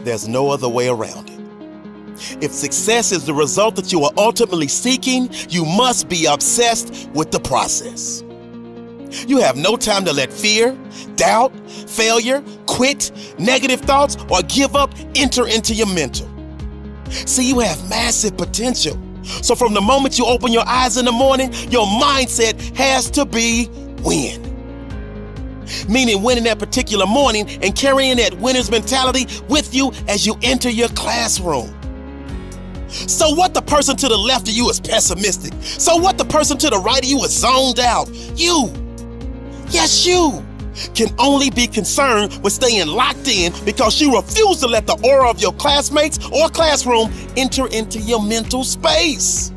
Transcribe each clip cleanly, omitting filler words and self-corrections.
There's no other way around it. If success is the result that you are ultimately seeking, you must be obsessed with the process. You have no time to let fear, doubt, failure, quit, negative thoughts, or give up enter into your mental. See, you have massive potential. So from the moment you open your eyes in the morning, your mindset has to be win. Meaning winning that particular morning and carrying that winner's mentality with you as you enter your classroom. So what the person to the left of you is pessimistic. So what the person to the right of you is zoned out. You, yes you, can only be concerned with staying locked in because you refuse to let the aura of your classmates or classroom enter into your mental space.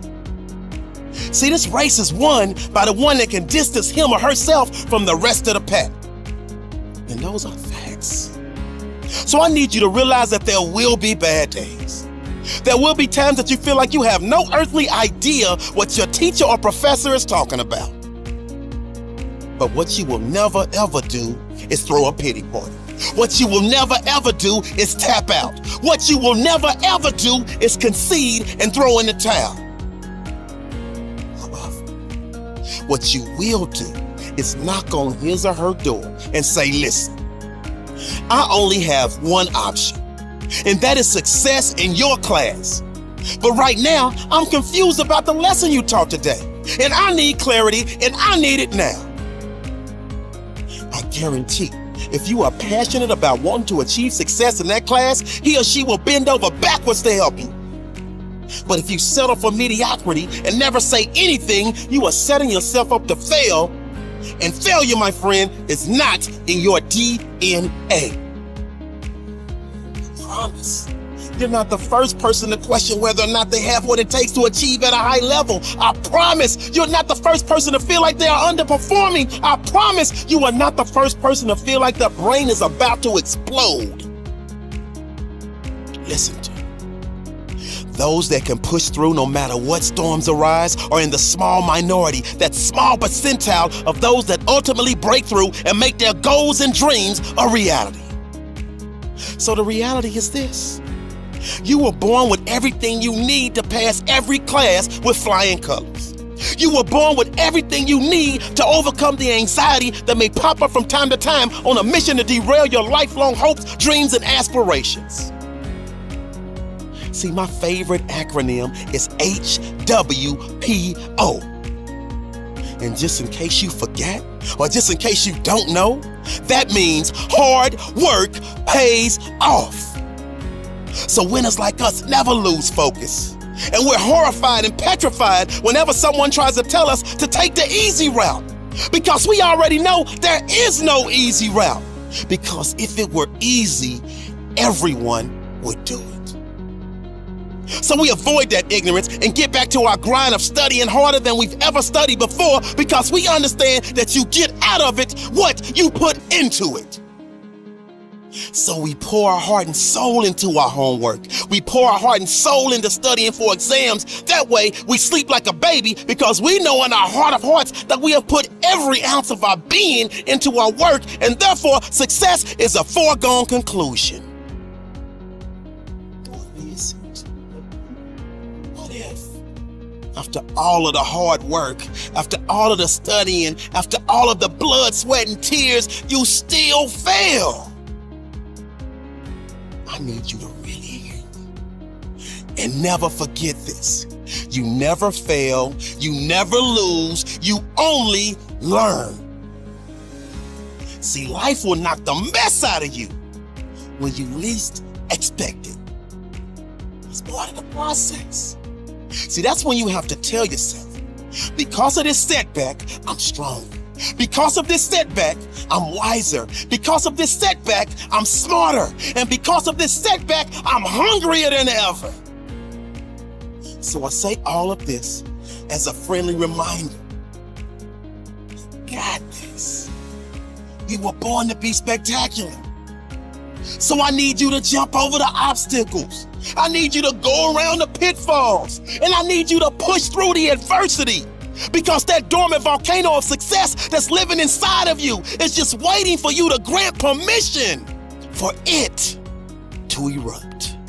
See, this race is won by the one that can distance him or herself from the rest of the pack. And those are facts. So I need you to realize that there will be bad days. There will be times that you feel like you have no earthly idea what your teacher or professor is talking about. But what you will never ever do is throw a pity party. What you will never ever do is tap out. What you will never ever do is concede and throw in the towel. However, what you will do is knock on his or her door and say, listen, I only have one option, and that is success in your class. But right now, I'm confused about the lesson you taught today, and I need clarity, and I need it now. I guarantee, if you are passionate about wanting to achieve success in that class, he or she will bend over backwards to help you. But if you settle for mediocrity and never say anything, you are setting yourself up to fail. And failure, my friend, is not in your DNA. I promise. You're not the first person to question whether or not they have what it takes to achieve at a high level. I promise you're not the first person to feel like they are underperforming. I promise you are not the first person to feel like their brain is about to explode. Listen to me. Those that can push through no matter what storms arise are in the small minority, that small percentile of those that ultimately break through and make their goals and dreams a reality. So the reality is this. You were born with everything you need to pass every class with flying colors. You were born with everything you need to overcome the anxiety that may pop up from time to time on a mission to derail your lifelong hopes, dreams, and aspirations. See, my favorite acronym is HWPO. And just in case you forget, or just in case you don't know, that means hard work pays off. So winners like us never lose focus. And we're horrified and petrified whenever someone tries to tell us to take the easy route. Because we already know there is no easy route. Because if it were easy, everyone would do it. So we avoid that ignorance and get back to our grind of studying harder than we've ever studied before, because we understand that you get out of it what you put into it. So we pour our heart and soul into our homework. We pour our heart and soul into studying for exams. That way we sleep like a baby, because we know in our heart of hearts that we have put every ounce of our being into our work, and therefore success is a foregone conclusion. What if, after all of the hard work, after all of the studying, after all of the blood, sweat, and tears, you still fail? I need you to really hear me. And never forget this. You never fail, you never lose, you only learn. See, life will knock the mess out of you when you least expect it. It's part of the process. See, that's when you have to tell yourself, because of this setback, I'm stronger. Because of this setback, I'm wiser. Because of this setback, I'm smarter. And because of this setback, I'm hungrier than ever. So I say all of this as a friendly reminder. You got this. You were born to be spectacular. So I need you to jump over the obstacles. I need you to go around the pitfalls. And I need you to push through the adversity. Because that dormant volcano of success that's living inside of you is just waiting for you to grant permission for it to to erupt.